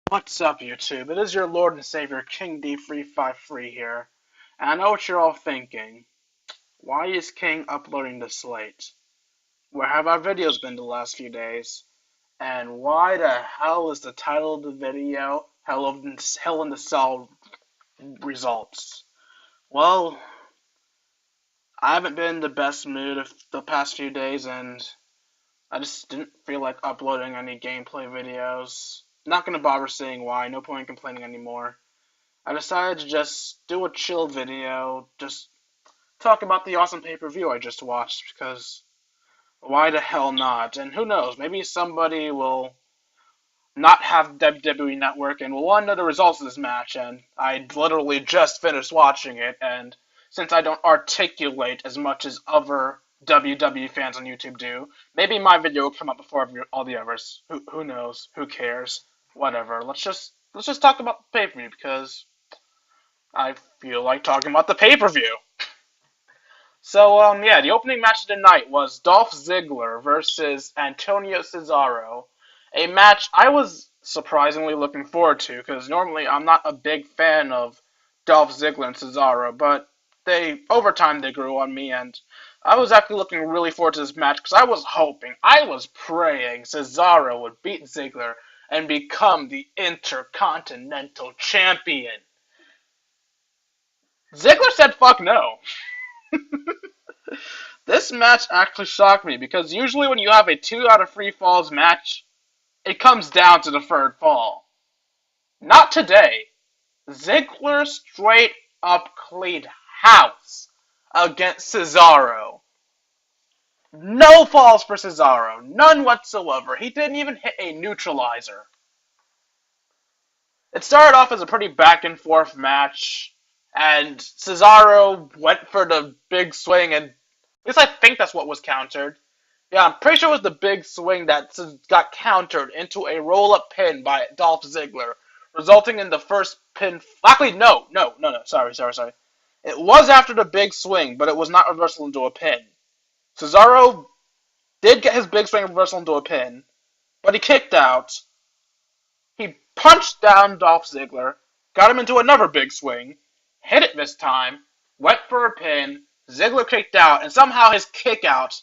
What's up, YouTube? It is your Lord and Savior, King D353 here. And I know what you're all thinking. Why is King uploading this late? Where have our videos been the last few days? And why the hell is the title of the video Hell in the Cell results? Well, I haven't been in the best mood of the past few days, and I just didn't feel like uploading any gameplay videos. Not gonna bother saying why, no point in complaining anymore. I decided to just do a chill video, just talk about the awesome pay-per-view I just watched, because why the hell not? And who knows, maybe somebody will not have WWE Network and will want to know the results of this match, and I literally just finished watching it, and since I don't articulate as much as other WWE fans on YouTube do, maybe my video will come up before all the others. Who knows? Who cares? Whatever. Let's just talk about the pay-per-view, because I feel like talking about the pay-per-view. So, yeah, the opening match of the night was Dolph Ziggler versus Antonio Cesaro. A match I was surprisingly looking forward to, because normally I'm not a big fan of Dolph Ziggler and Cesaro, but over time they grew on me, and I was actually looking really forward to this match, because I was praying Cesaro would beat Ziggler and become the Intercontinental Champion. Ziggler said fuck no. This match actually shocked me because usually when you have a 2 out of 3 falls match, it comes down to the third fall. Not today. Ziggler straight up cleaned house against Cesaro. No falls for Cesaro. None whatsoever. He didn't even hit a neutralizer. It started off as a pretty back and forth match, and Cesaro went for the big swing, and at least I think that's what was countered. Yeah, I'm pretty sure it was the big swing that got countered into a roll-up pin by Dolph Ziggler, resulting in the first pin. Actually, no. Sorry. It was after the big swing, but it was not reversal into a pin. Cesaro did get his big swing reversal into a pin, but he kicked out. He punched down Dolph Ziggler, got him into another big swing, hit it this time, went for a pin, Ziggler kicked out, and somehow his kick out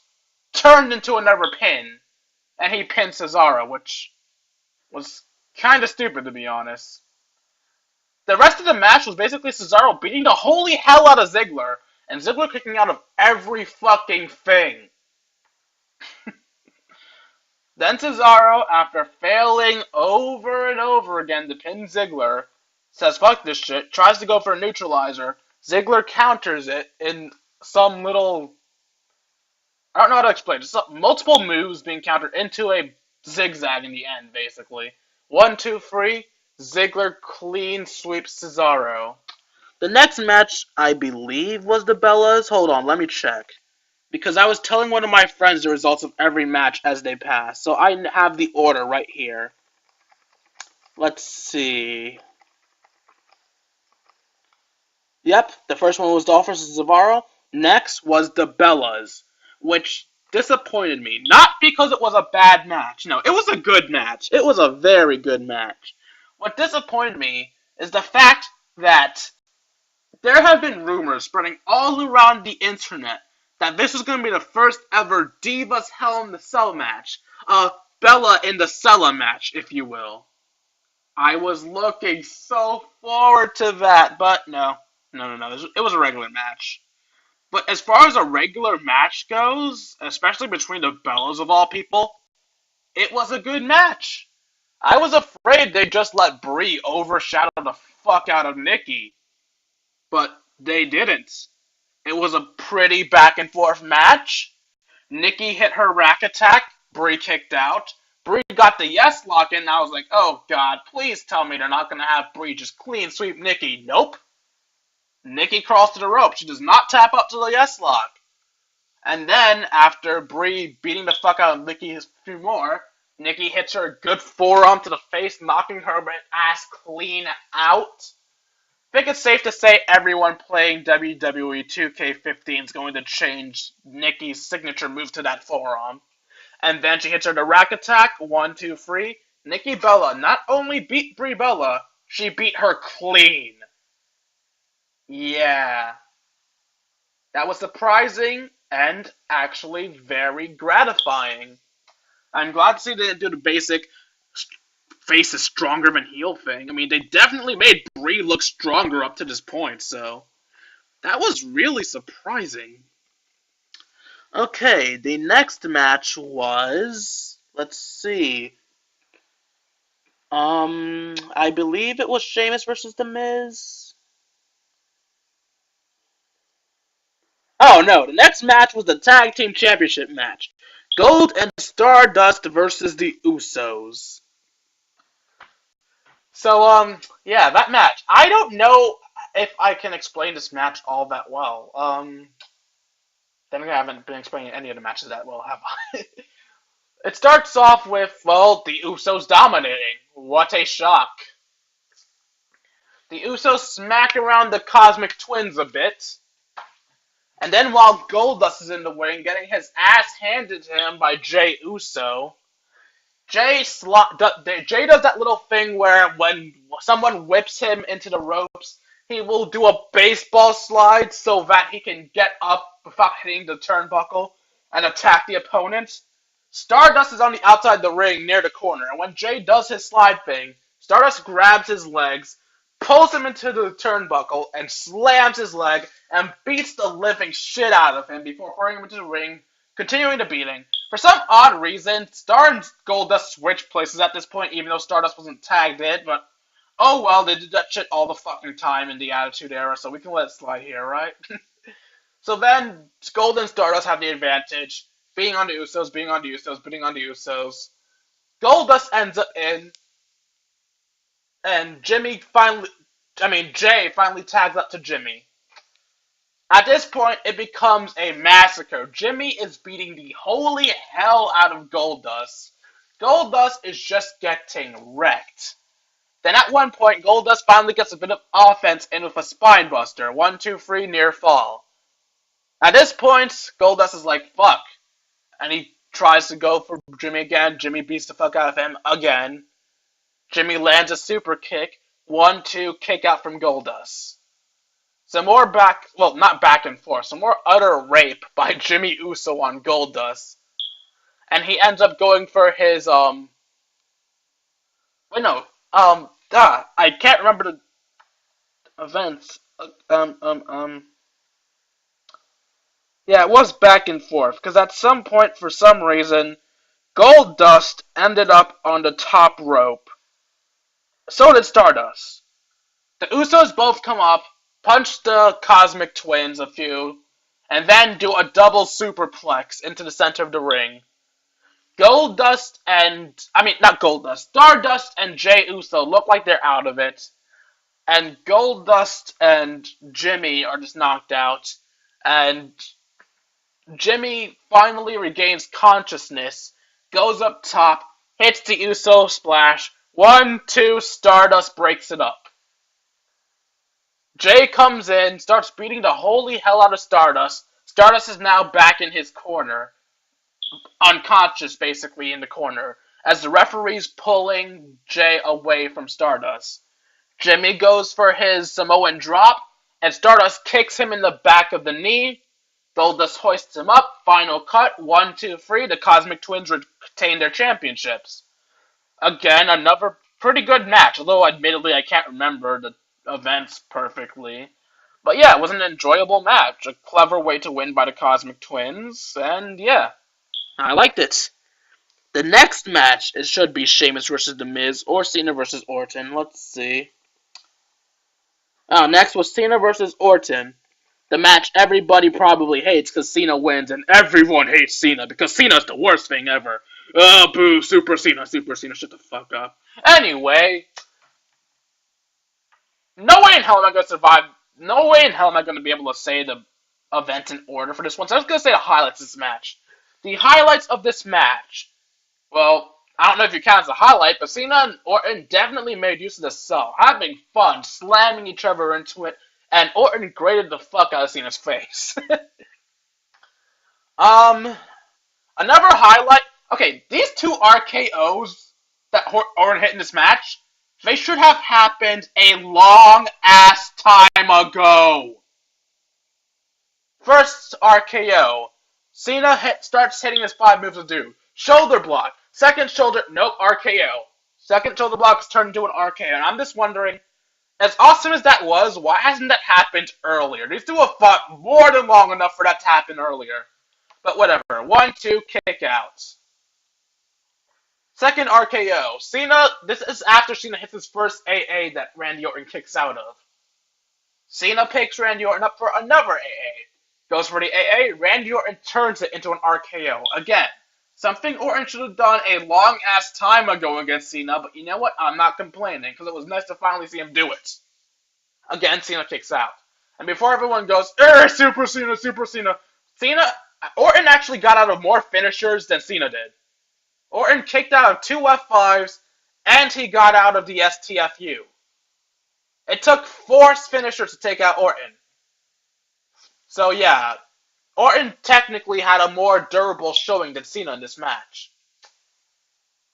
turned into another pin, and he pinned Cesaro, which was kind of stupid, to be honest. The rest of the match was basically Cesaro beating the holy hell out of Ziggler, and Ziggler kicking out of every fucking thing. Then Cesaro, after failing over and over again to pin Ziggler, says fuck this shit, tries to go for a neutralizer. Ziggler counters it in some little... I don't know how to explain. Just multiple moves being countered into a zigzag in the end, basically. 1, 2, 3, Ziggler clean sweeps Cesaro. The next match, I believe, was the Bellas. Hold on, let me check. Because I was telling one of my friends the results of every match as they pass. So I have the order right here. Let's see. Yep, the first one was Dolph vs. Cesaro. Next was the Bellas, which disappointed me. Not because it was a bad match. No, it was a good match. It was a very good match. What disappointed me is the fact that there have been rumors spreading all around the internet that this is going to be the first ever Divas Hell in the Cell match. A Bella in the Cella match, if you will. I was looking so forward to that, but no. It was a regular match. But as far as a regular match goes, especially between the Bellas of all people, it was a good match. I was afraid they'd just let Brie overshadow the fuck out of Nikki. But they didn't. It was a pretty back and forth match. Nikki hit her rack attack. Brie kicked out. Brie got the yes lock in, and I was like, oh god, please tell me they're not going to have Brie just clean sweep Nikki. Nope. Nikki crawls to the rope. She does not tap up to the yes lock. And then, after Brie beating the fuck out of Nikki a few more, Nikki hits her a good forearm to the face, knocking her ass clean out. I think it's safe to say everyone playing WWE 2K15 is going to change Nikki's signature move to that forearm. And then she hits her the rack attack, 1, 2, 3. Nikki Bella not only beat Brie Bella, she beat her clean. Yeah, that was surprising and actually very gratifying. I'm glad to see they didn't do the basic face is stronger than heel thing. I mean, they definitely made Brie look stronger up to this point, so that was really surprising. Okay, the next match was, let's see. I believe it was Sheamus versus The Miz. Oh no, the next match was the Tag Team Championship match. Gold and Stardust versus the Usos. So, yeah, that match. I don't know if I can explain this match all that well. Then again, I haven't been explaining any of the matches that well, have I? It starts off with, well, the Usos dominating. What a shock. The Usos smack around the Cosmic Twins a bit. And then while Goldust is in the ring, getting his ass handed to him by Jey Uso, Jay does that little thing where when someone whips him into the ropes, he will do a baseball slide so that he can get up without hitting the turnbuckle and attack the opponent. Stardust is on the outside of the ring near the corner, and when Jay does his slide thing, Stardust grabs his legs, pulls him into the turnbuckle, and slams his leg and beats the living shit out of him before throwing him into the ring, continuing the beating. For some odd reason, Star and Goldust switched places at this point, even though Stardust wasn't tagged in, but oh well, they did that shit all the fucking time in the Attitude Era, so we can let it slide here, right? So then, Gold and Stardust have the advantage, being on the Usos, being on the Usos, being on the Usos. Goldust ends up in, and Jay finally tags up to Jimmy. At this point, it becomes a massacre. Jimmy is beating the holy hell out of Goldust. Goldust is just getting wrecked. Then at one point, Goldust finally gets a bit of offense in with a spine buster. 1, 2, 3, near fall. At this point, Goldust is like, fuck. And he tries to go for Jimmy again. Jimmy beats the fuck out of him again. Jimmy lands a super kick. 1, 2, kick out from Goldust. Some more not back and forth, some more utter rape by Jimmy Uso on Goldust. And he ends up going for his, I can't remember the events. Yeah, it was back and forth, because at some point, for some reason, Goldust ended up on the top rope. So did Stardust. The Usos both come up, punch the Cosmic Twins a few, and then do a double superplex into the center of the ring. Stardust and Jey Uso look like they're out of it, and Goldust and Jimmy are just knocked out, and Jimmy finally regains consciousness, goes up top, hits the Uso splash, 1, 2, Stardust breaks it up. Jay comes in, starts beating the holy hell out of Stardust. Stardust is now back in his corner, unconscious basically in the corner, as the referee's pulling Jay away from Stardust. Jimmy goes for his Samoan drop, and Stardust kicks him in the back of the knee. Goldust hoists him up, final cut, 1, 2, 3, the Cosmic Twins retain their championships. Again, another pretty good match, although admittedly I can't remember the events perfectly. But yeah, it was an enjoyable match, a clever way to win by the Cosmic Twins, and yeah, I liked it. The next match, it should be Sheamus versus The Miz, or Cena versus Orton, let's see. Next was Cena versus Orton. The match everybody probably hates because Cena wins, and everyone hates Cena because Cena's the worst thing ever. Oh, boo, Super Cena, shut the fuck up. Anyway, no way in hell am I going to survive. No way in hell am I going to be able to say the events in order for this one. So I was going to say the highlights of this match. The highlights of this match. Well, I don't know if you count as a highlight, but Cena and Orton definitely made use of the cell, having fun, slamming each other into it, and Orton grated the fuck out of Cena's face. Another highlight. Okay, these two RKOs that Orton hit in this match, they should have happened a long-ass time ago. First RKO. Cena starts hitting his 5 moves of doom. Shoulder block. Second shoulder, nope, RKO. Second shoulder block is turned into an RKO. And I'm just wondering, as awesome as that was, why hasn't that happened earlier? These two have fought more than long enough for that to happen earlier. But whatever. 1-2, kick out. Second RKO. Cena, this is after Cena hits his first AA that Randy Orton kicks out of. Cena picks Randy Orton up for another AA. Goes for the AA, Randy Orton turns it into an RKO. Again, something Orton should have done a long-ass time ago against Cena, but you know what? I'm not complaining, because it was nice to finally see him do it. Again, Cena kicks out. And before everyone goes, Super Cena, Super Cena, Orton actually got out of more finishers than Cena did. Orton kicked out of 2 F5s, and he got out of the STFU. It took 4 finishers to take out Orton. So yeah, Orton technically had a more durable showing than Cena in this match.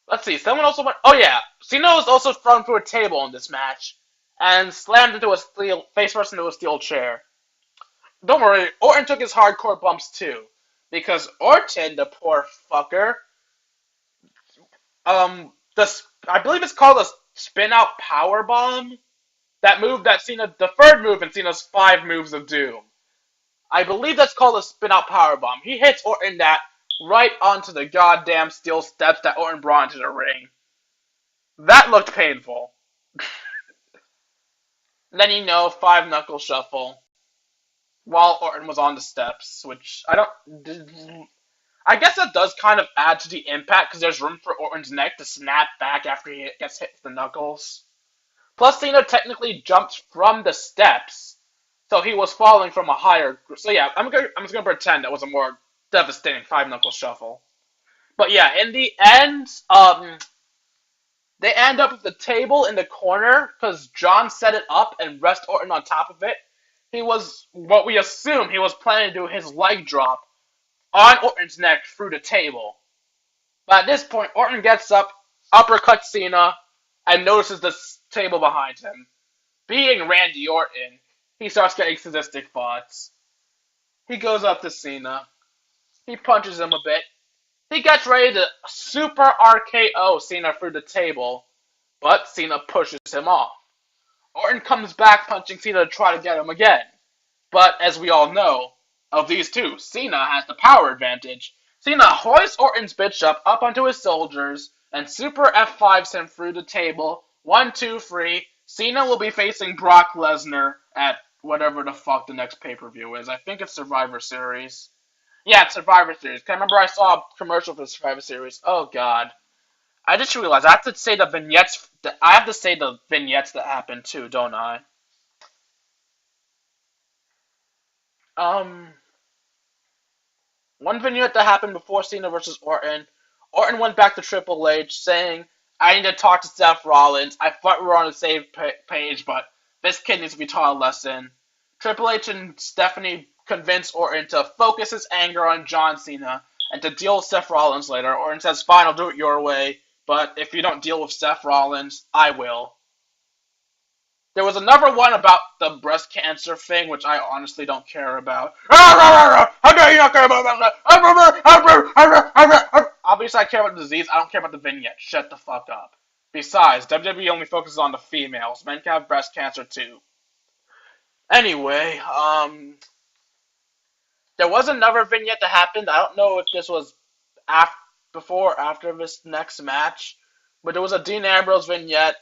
Let's see, someone also went, oh yeah, Cena was also thrown through a table in this match, and slammed into a face first into a steel chair. Don't worry, Orton took his hardcore bumps too, because Orton, the poor fucker, I believe it's called a spin-out powerbomb. That move that Cena, the third move in Cena's 5 moves of doom. I believe that's called a spin-out powerbomb. He hits Orton that right onto the goddamn steel steps that Orton brought into the ring. That looked painful. Then, 5-knuckle shuffle. While Orton was on the steps, which I guess that does kind of add to the impact, because there's room for Orton's neck to snap back after he gets hit with the knuckles. Plus, Cena technically jumped from the steps, so he was falling from a higher. So yeah, I'm just gonna pretend that was a more devastating 5-knuckle shuffle. But yeah, in the end, they end up with the table in the corner because John set it up and rested Orton on top of it. He was what we assume he was planning to do his leg drop on Orton's neck through the table. But at this point, Orton gets up, uppercuts Cena, and notices the table behind him. Being Randy Orton, he starts getting sadistic thoughts. He goes up to Cena. He punches him a bit. He gets ready to super RKO Cena through the table, but Cena pushes him off. Orton comes back punching Cena to try to get him again. But as we all know, of these two, Cena has the power advantage. Cena hoists Orton's bitch up onto his shoulders and super F5s him through the table. 1, 2, 3. Cena will be facing Brock Lesnar at whatever the fuck the next pay-per-view is. I think it's Survivor Series. Yeah, it's Survivor Series. I remember I saw a commercial for Survivor Series. Oh god. I just realized I have to say the vignettes. I have to say the vignettes that happened too, don't I? One vignette that happened before Cena versus Orton. Orton went back to Triple H saying, I need to talk to Seth Rollins. I thought we were on the same page, but this kid needs to be taught a lesson. Triple H and Stephanie convinced Orton to focus his anger on John Cena and to deal with Seth Rollins later. Orton says, fine, I'll do it your way, but if you don't deal with Seth Rollins, I will. There was another one about the breast cancer thing, which I honestly don't care about. How dare you not care about that? Obviously, I care about the disease. I don't care about the vignette. Shut the fuck up. Besides, WWE only focuses on the females. Men can have breast cancer too. Anyway, there was another vignette that happened. I don't know if this was before or after this next match, but there was a Dean Ambrose vignette.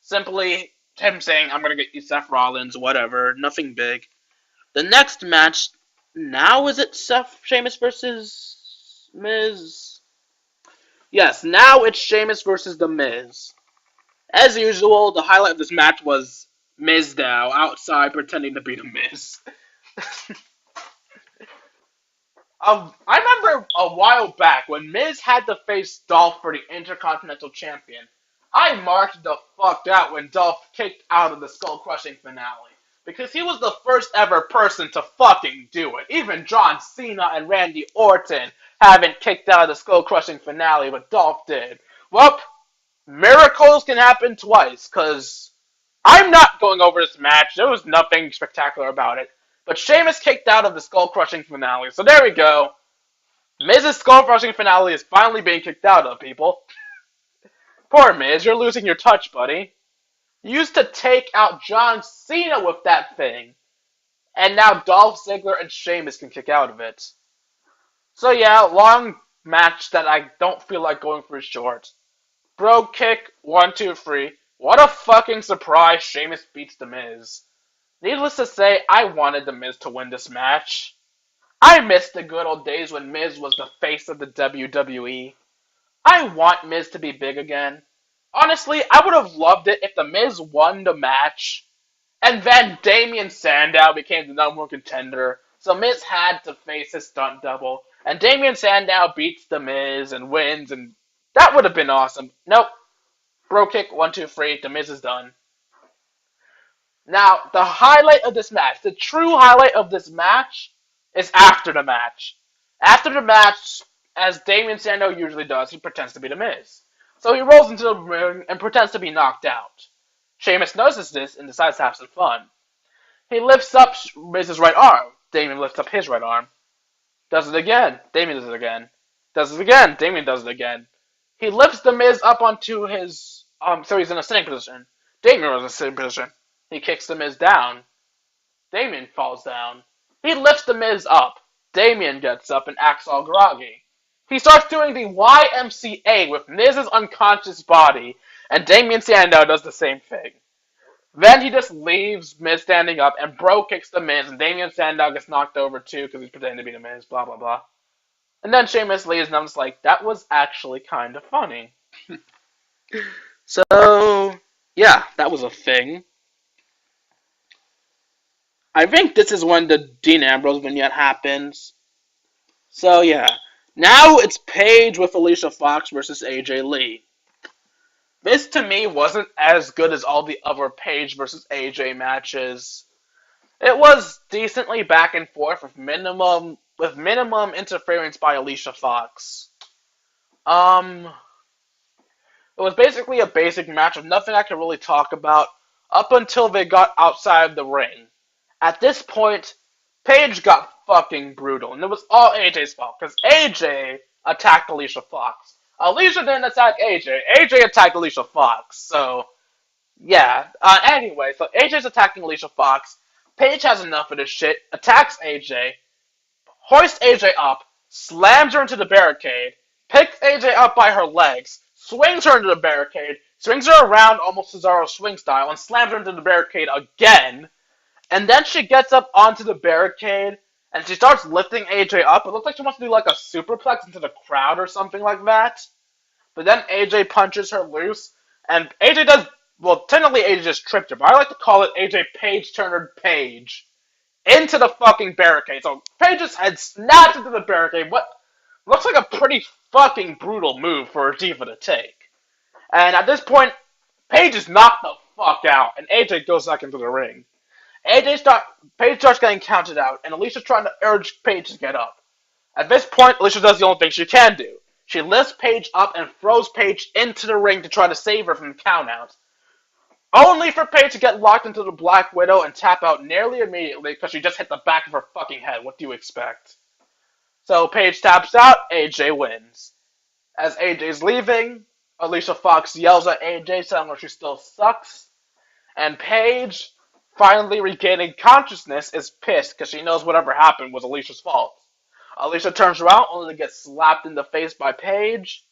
Simply him saying, I'm going to get you Seth Rollins, whatever. Nothing big. The next match, now is it Sheamus versus Miz? Yes, now it's Sheamus versus The Miz. As usual, the highlight of this match was Mizdow outside pretending to be The Miz. I remember a while back when Miz had to face Dolph for the Intercontinental Champion. I marked the fuck out when Dolph kicked out of the Skull Crushing finale. Because he was the first ever person to fucking do it. Even John Cena and Randy Orton haven't kicked out of the Skull Crushing finale, but Dolph did. Well, miracles can happen twice, because I'm not going over this match. There was nothing spectacular about it. But Sheamus kicked out of the skull-crushing finale. So there we go. Miz's skull-crushing finale is finally being kicked out of, people. Poor Miz, you're losing your touch, buddy. You used to take out John Cena with that thing. And now Dolph Ziggler and Sheamus can kick out of it. So yeah, long match that I don't feel like going for short. Bro kick, 1, 2, 3. What a fucking surprise Sheamus beats The Miz. Needless to say, I wanted The Miz to win this match. I miss the good old days when Miz was the face of the WWE. I want Miz to be big again. Honestly, I would have loved it if The Miz won the match, and then Damien Sandow became the number one contender, so Miz had to face his stunt double, and Damien Sandow beats The Miz and wins, and that would have been awesome. Nope. Bro kick, 1, 2, 3, The Miz is done. Now, the highlight of this match, the true highlight of this match, is after the match. After the match, as Damien Sandow usually does, he pretends to be The Miz. So he rolls into the ring and pretends to be knocked out. Sheamus notices this and decides to have some fun. He lifts up Miz's right arm. Damien lifts up his right arm. Does it again. Damien does it again. Does it again. Damien does it again. He lifts the Miz up onto his... so he's in a sitting position. Damien was in a sitting position. He kicks the Miz down. Damien falls down. He lifts the Miz up. Damien gets up and acts all groggy. He starts doing the YMCA with Miz's unconscious body, and Damien Sandow does the same thing. Then he just leaves Miz standing up, and Bro kicks the Miz, and Damien Sandow gets knocked over too because he's pretending to be the Miz, blah blah blah. And then Sheamus leaves, and I'm just like, that was actually kind of funny. So, yeah, that was a thing. I think this is when the Dean Ambrose vignette happens. So, yeah. Now it's Paige with Alica Fox versus AJ Lee. This, to me, wasn't as good as all the other Paige versus AJ matches. It was decently back and forth with minimum interference by Alica Fox. It was basically a basic match with nothing I could really talk about up until they got outside the ring. At this point, Paige got fucking brutal, and it was all AJ's fault, because AJ attacked Alica Fox. Alicia didn't attack AJ. AJ attacked Alica Fox, so, yeah. Anyway, so AJ's attacking Alica Fox. Paige has enough of this shit, attacks AJ, hoists AJ up, slams her into the barricade, picks AJ up by her legs, swings her into the barricade, swings her around almost Cesaro swing style, and slams her into the barricade again. And then she gets up onto the barricade, and she starts lifting AJ up. It looks like she wants to do like a superplex into the crowd or something like that. But then AJ punches her loose, and AJ does, well, technically AJ just tripped her, but I like to call it AJ Paige Turner Paige into the fucking barricade. So Paige's head snapped into the barricade. What looks like a pretty fucking brutal move for a diva to take. And at this point, Paige is knocked the fuck out, and AJ goes back into the ring. Paige starts getting counted out, and Alicia's trying to urge Paige to get up. At this point, Alicia does the only thing she can do. She lifts Paige up and throws Paige into the ring to try to save her from the countout. Only for Paige to get locked into the Black Widow and tap out nearly immediately because she just hit the back of her fucking head. What do you expect? So Paige taps out, AJ wins. As AJ's leaving, Alica Fox yells at AJ, telling her she still sucks. And Paige, finally regaining consciousness, is pissed because she knows whatever happened was Alicia's fault. Alicia turns around only to get slapped in the face by Paige.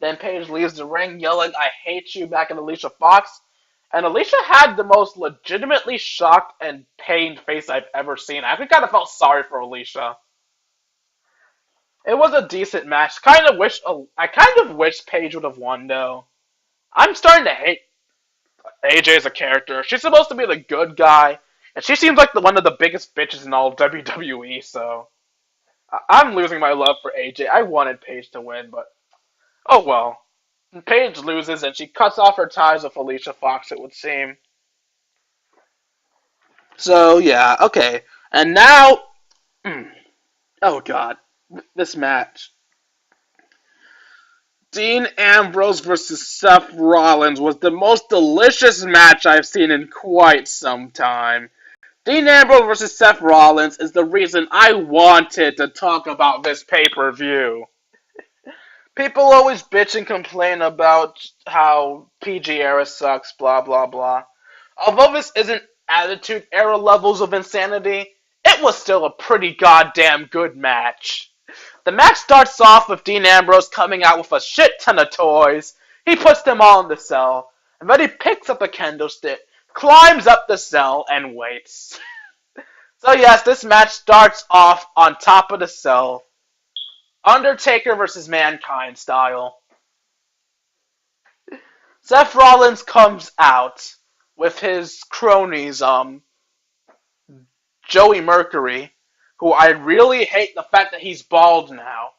Then Paige leaves the ring yelling, "I hate you," back at Alica Fox. And Alicia had the most legitimately shocked and pained face I've ever seen. I kind of felt sorry for Alicia. It was a decent match. I kind of wish Paige would have won, though. I'm starting to hate AJ as a character. She's supposed to be the good guy, and she seems like one of the biggest bitches in all of WWE, so I'm losing my love for AJ. I wanted Paige to win, but oh well. Paige loses, and she cuts off her ties with Alica Fox, it would seem. So, yeah, okay. And now, oh god, this match. Dean Ambrose versus Seth Rollins was the most delicious match I've seen in quite some time. Dean Ambrose versus Seth Rollins is the reason I wanted to talk about this pay-per-view. People always bitch and complain about how PG era sucks, blah blah blah. Although this isn't Attitude Era levels of insanity, it was still a pretty goddamn good match. The match starts off with Dean Ambrose coming out with a shit ton of toys. He puts them all in the cell, and then he picks up a kendo stick, climbs up the cell, and waits. So yes, this match starts off on top of the cell, Undertaker versus Mankind style. Seth Rollins comes out with his cronies, Joey Mercury, who I really hate the fact that he's bald now.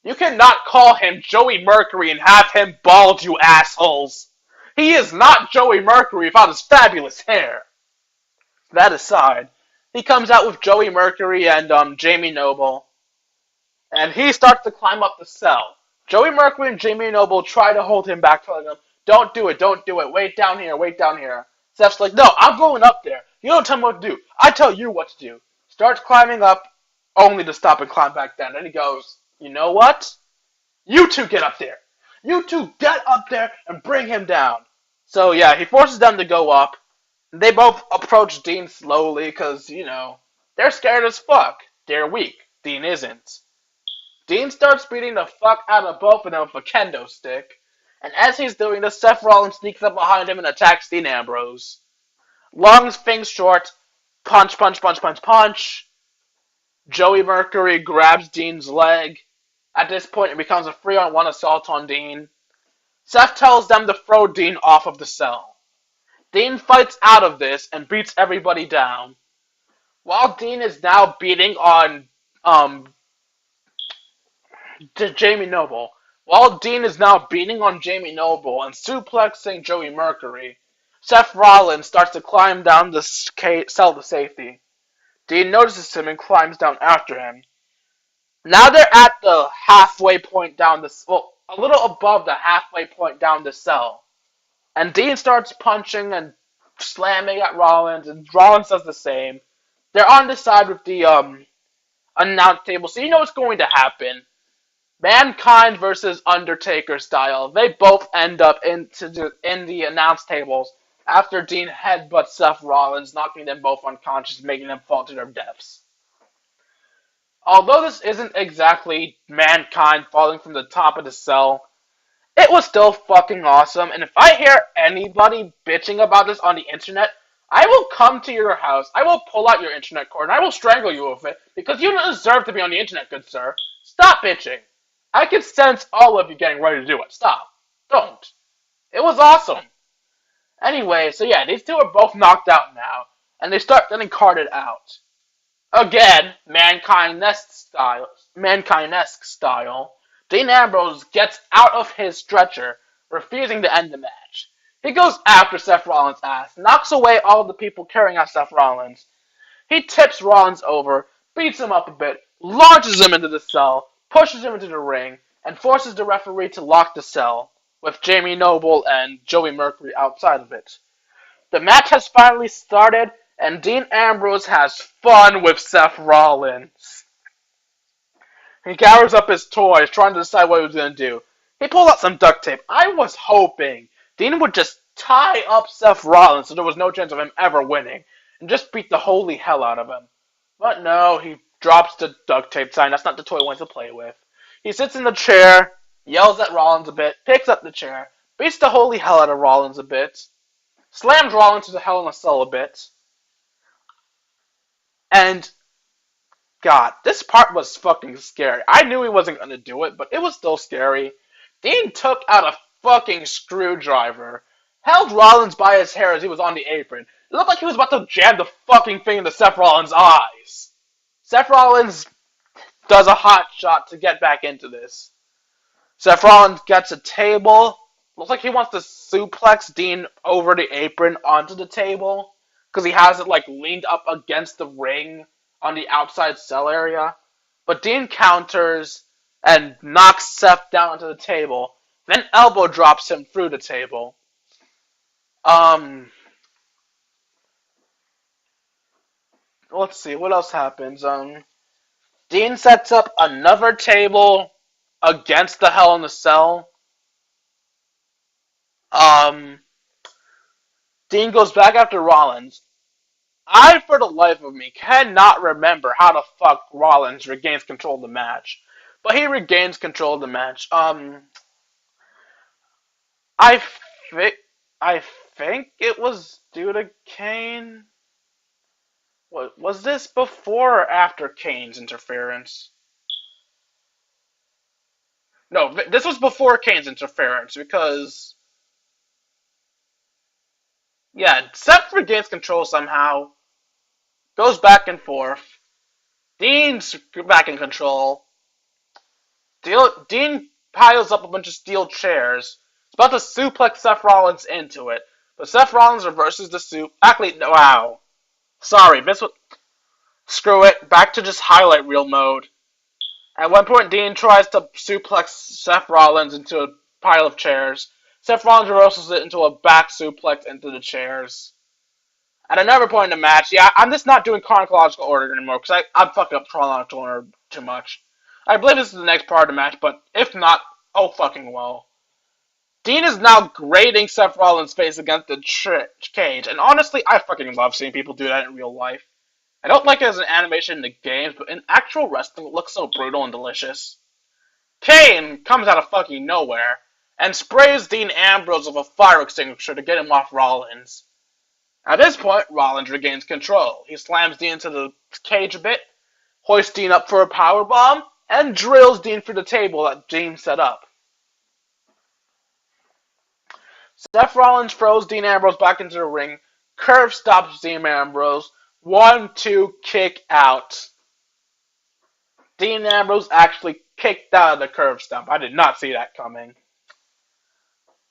You cannot call him Joey Mercury and have him bald, you assholes. He is not Joey Mercury without his fabulous hair. That aside, he comes out with Joey Mercury and Jamie Noble, and he starts to climb up the cell. Joey Mercury and Jamie Noble try to hold him back, telling him, don't do it, wait down here, wait down here. Seth's like, no, I'm going up there. You don't tell me what to do. I tell you what to do. Starts climbing up, only to stop and climb back down. Then he goes, you know what? You two get up there. You two get up there and bring him down. So yeah, he forces them to go up. They both approach Dean slowly because, you know, they're scared as fuck. They're weak. Dean isn't. Dean starts beating the fuck out of both of them with a kendo stick. And as he's doing this, Seth Rollins sneaks up behind him and attacks Dean Ambrose. Long things short, punch, punch, punch, punch, punch. Joey Mercury grabs Dean's leg. At this point, it becomes a 3-on-1 assault on Dean. Seth tells them to throw Dean off of the cell. Dean fights out of this and beats everybody down. While Dean is now beating on Jamie Noble. While Dean is now beating on Jamie Noble and suplexing Joey Mercury, Seth Rollins starts to climb down the cell to safety. Dean notices him and climbs down after him. Now they're at the halfway point down the a little above the halfway point down the cell. And Dean starts punching and slamming at Rollins, and Rollins does the same. They're on the side with the announce table, so you know what's going to happen. Mankind versus Undertaker style. They both end up in the announce tables after Dean headbutts Seth Rollins, knocking them both unconscious, making them fall to their deaths. Although this isn't exactly Mankind falling from the top of the cell, it was still fucking awesome, and if I hear anybody bitching about this on the internet, I will come to your house, I will pull out your internet cord, and I will strangle you with it, because you don't deserve to be on the internet, good sir. Stop bitching. I can sense all of you getting ready to do it. Stop. Don't. It was awesome. Anyway, so yeah, these two are both knocked out now, and they start getting carted out. Again, Mankind-esque style, Dean Ambrose gets out of his stretcher, refusing to end the match. He goes after Seth Rollins' ass, knocks away all of the people carrying out Seth Rollins. He tips Rollins over, beats him up a bit, launches him into the cell, pushes him into the ring, and forces the referee to lock the cell, with Jamie Noble and Joey Mercury outside of it. The match has finally started, and Dean Ambrose has fun with Seth Rollins. He gathers up his toys, trying to decide what he was going to do. He pulled out some duct tape. I was hoping Dean would just tie up Seth Rollins so there was no chance of him ever winning, and just beat the holy hell out of him. But no, he drops the duct tape sign. That's not the toy he wants to play with. He sits in the chair, yells at Rollins a bit, picks up the chair, beats the holy hell out of Rollins a bit, slams Rollins to the Hell in a Cell a bit, and God, this part was fucking scary. I knew he wasn't going to do it, but it was still scary. Dean took out a fucking screwdriver, held Rollins by his hair as he was on the apron. It looked like he was about to jam the fucking thing into Seth Rollins' eyes. Seth Rollins does a hot shot to get back into this. Seth Rollins gets a table. Looks like he wants to suplex Dean over the apron onto the table, because he has it like leaned up against the ring on the outside cell area. But Dean counters and knocks Seth down onto the table. Then elbow drops him through the table. Um, let's see, what else happens? Dean sets up another table against the Hell in the Cell. Um, Dean goes back after Rollins. I, for the life of me, cannot remember how the fuck Rollins regains control of the match. But he regains control of the match. I think I think it was due to Kane. What was this before or after Kane's interference? No, this was before Kane's interference because yeah, Seth regains control somehow, goes back and forth. Dean's back in control. Dean piles up a bunch of steel chairs. He's about to suplex Seth Rollins into it, but Seth Rollins reverses the soup. Actually, wow. Sorry, this was. Screw it. Back to just highlight reel mode. At one point, Dean tries to suplex Seth Rollins into a pile of chairs. Seth Rollins reverses it into a back suplex into the chairs. At another point in the match, yeah, I'm just not doing chronological order anymore because I'm fucking up chronological order too much. I believe this is the next part of the match, but if not, oh fucking well. Dean is now grating Seth Rollins' face against the cage, and honestly, I fucking love seeing people do that in real life. I don't like it as an animation in the games, but in actual wrestling, it looks so brutal and delicious. Kane comes out of fucking nowhere and sprays Dean Ambrose with a fire extinguisher to get him off Rollins. At this point, Rollins regains control. He slams Dean into the cage a bit, hoists Dean up for a powerbomb, and drills Dean through the table that Dean set up. Seth Rollins throws Dean Ambrose back into the ring, curve stops Dean Ambrose, 1-2 kick out. Dean Ambrose actually kicked out of the curve stomp. I did not see that coming.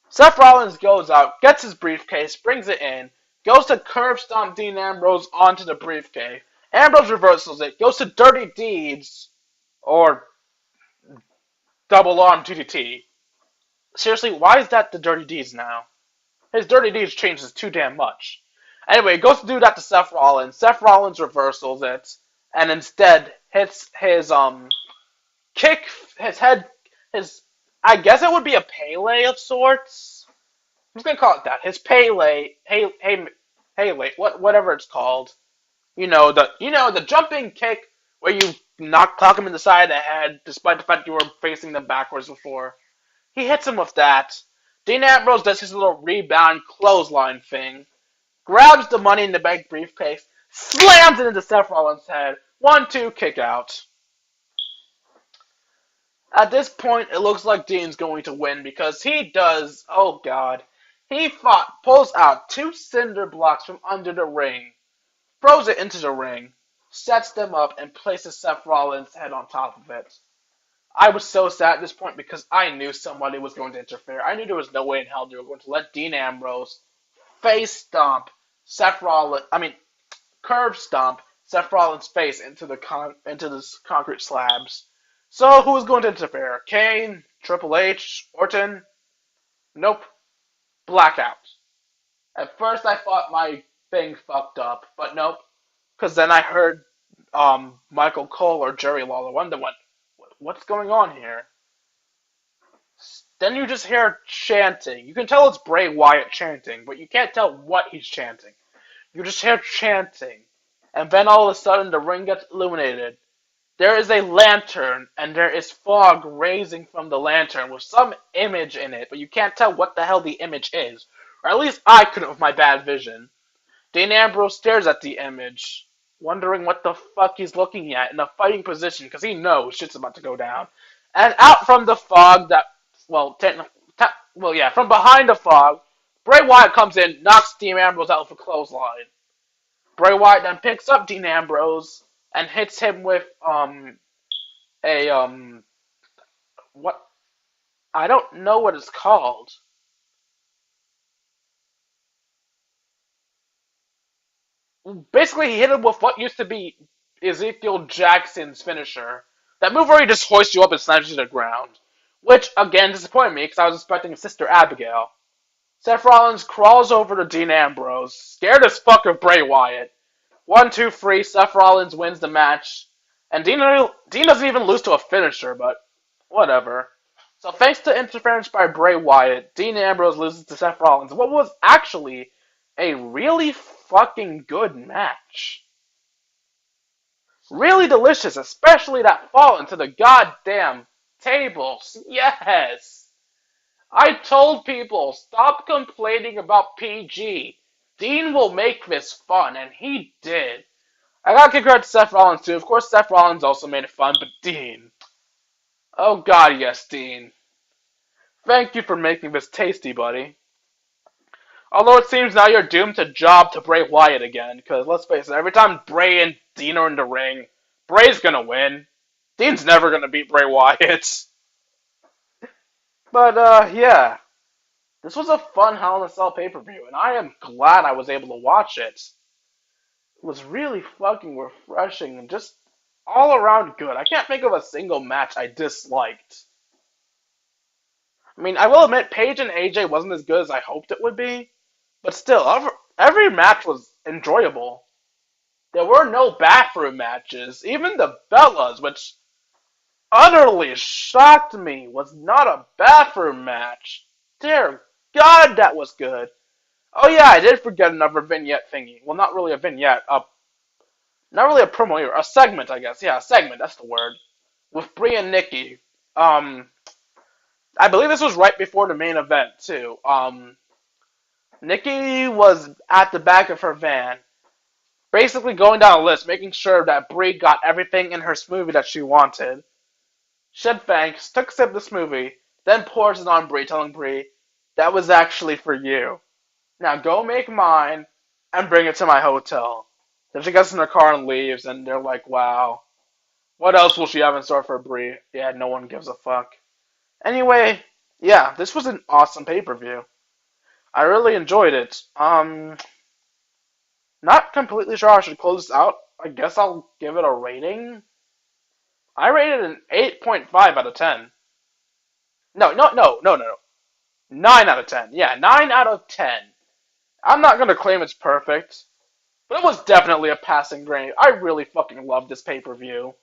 Seth Rollins goes out, gets his briefcase, brings it in, goes to curve stomp Dean Ambrose onto the briefcase. Ambrose reversals it, goes to Dirty Deeds, or double arm DDT. Seriously, why is that the Dirty Deeds now? His Dirty Deeds changes too damn much. Anyway, he goes to do that to Seth Rollins. Seth Rollins reversals it, and instead hits his kick, his head, his, I guess it would be a Pele of sorts. I'm just gonna call it that. His Pele, whatever it's called. The jumping kick where you clock him in the side of the head, despite the fact you were facing them backwards before. He hits him with that. Dean Ambrose does his little rebound clothesline thing, grabs the Money in the Bank briefcase, slams it into Seth Rollins' head. 1-2 kick out. At this point, it looks like Dean's going to win because he does, oh god, he pulls out 2 cinder blocks from under the ring, throws it into the ring, sets them up, and places Seth Rollins' head on top of it. I was so sad at this point because I knew somebody was going to interfere. I knew there was no way in hell they were going to let Dean Ambrose face stomp curve stomp Seth Rollins' face into the concrete slabs. So who was going to interfere? Kane? Triple H? Orton? Nope. Blackout. At first I thought my thing fucked up, but nope. Because then I heard Michael Cole or Jerry Lawler wonder what's going on here. Then you just hear chanting. You can tell it's Bray Wyatt chanting, but you can't tell what he's chanting. You just hear chanting. And then all of a sudden the ring gets illuminated. There is a lantern, and there is fog raising from the lantern with some image in it, but you can't tell what the hell the image is. Or at least I couldn't with my bad vision. Dean Ambrose stares at the image, wondering what the fuck he's looking at in a fighting position, because he knows shit's about to go down. And out from the fog from behind the fog, Bray Wyatt comes in, knocks Dean Ambrose out with a clothesline. Bray Wyatt then picks up Dean Ambrose and hits him with what, I don't know what it's called. Basically, he hit him with what used to be Ezekiel Jackson's finisher. That move where he just hoists you up and slams you to the ground. which again disappointed me because I was expecting Sister Abigail. Seth Rollins crawls over to Dean Ambrose, scared as fuck of Bray Wyatt. 1, 2, 3, Seth Rollins wins the match. And Dean doesn't even lose to a finisher, but whatever. So thanks to interference by Bray Wyatt, Dean Ambrose loses to Seth Rollins. What was actually a really fucking good match. Really delicious, especially that fall into the goddamn tables. Yes! I told people, stop complaining about PG. Dean will make this fun, and he did. I gotta congrats to Seth Rollins too. Of course, Seth Rollins also made it fun, but Dean. Oh god, yes, Dean. Thank you for making this tasty, buddy. Although it seems now you're doomed to job to Bray Wyatt again, because let's face it, every time Bray and Dean are in the ring, Bray's gonna win. Dean's never gonna beat Bray Wyatt. But, yeah. This was a fun Hell in a Cell pay-per-view, and I am glad I was able to watch it. It was really fucking refreshing and just all around good. I can't think of a single match I disliked. I mean, I will admit, Paige and AJ wasn't as good as I hoped it would be, but still, every match was enjoyable. There were no bathroom matches. Even the Bellas, which utterly shocked me, was not a bathroom match. Dear God, that was good. Oh yeah, I did forget another vignette thingy. Well, not really a vignette. Not really a promo either. A segment, I guess. Yeah, a segment. That's the word. With Brie and Nikki. I believe this was right before the main event too. Nikki was at the back of her van, basically going down a list, making sure that Brie got everything in her smoothie that she wanted. Shed thanks, took a sip of the smoothie, then pours it on Brie, telling Brie, "That was actually for you. Now go make mine and bring it to my hotel." Then she gets in her car and leaves, and they're like, wow. What else will she have in store for Brie? Yeah, no one gives a fuck. Anyway, yeah, this was an awesome pay-per-view. I really enjoyed it. Not completely sure how I should close this out. I guess I'll give it a rating. I rated it an 8.5 out of 10. No. 9 out of 10. Yeah, 9 out of 10. I'm not going to claim it's perfect, but it was definitely a passing grade. I really fucking loved this pay-per-view.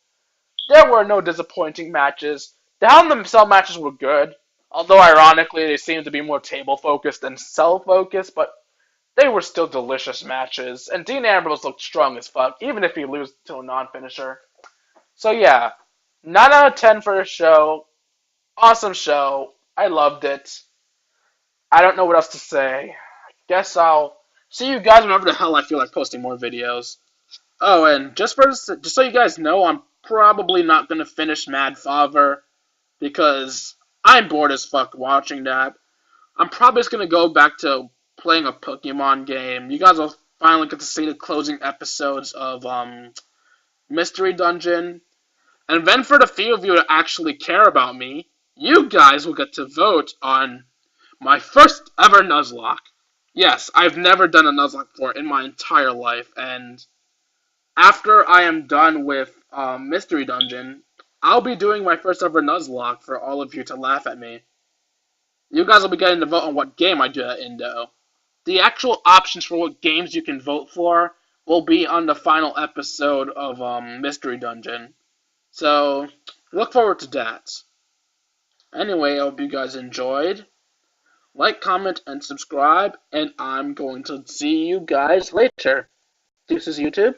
There were no disappointing matches. The Hell in the Cell matches were good, although ironically they seemed to be more table-focused than cell-focused, but they were still delicious matches, and Dean Ambrose looked strong as fuck, even if he loses to a non-finisher. So yeah, 9 out of 10 for the show. Awesome show. I loved it. I don't know what else to say. Guess I'll see you guys whenever the hell I feel like posting more videos. Oh, and just so you guys know, I'm probably not gonna finish Mad Father because I'm bored as fuck watching that. I'm probably just gonna go back to playing a Pokemon game. You guys will finally get to see the closing episodes of Mystery Dungeon. And then for the few of you that actually care about me, you guys will get to vote on my first ever Nuzlocke. Yes, I've never done a Nuzlocke before in my entire life, and after I am done with Mystery Dungeon, I'll be doing my first ever Nuzlocke for all of you to laugh at me. You guys will be getting to vote on what game I do that in, though. The actual options for what games you can vote for will be on the final episode of Mystery Dungeon. So, look forward to that. Anyway, I hope you guys enjoyed. Like, comment, and subscribe, and I'm going to see you guys later. This is YouTube.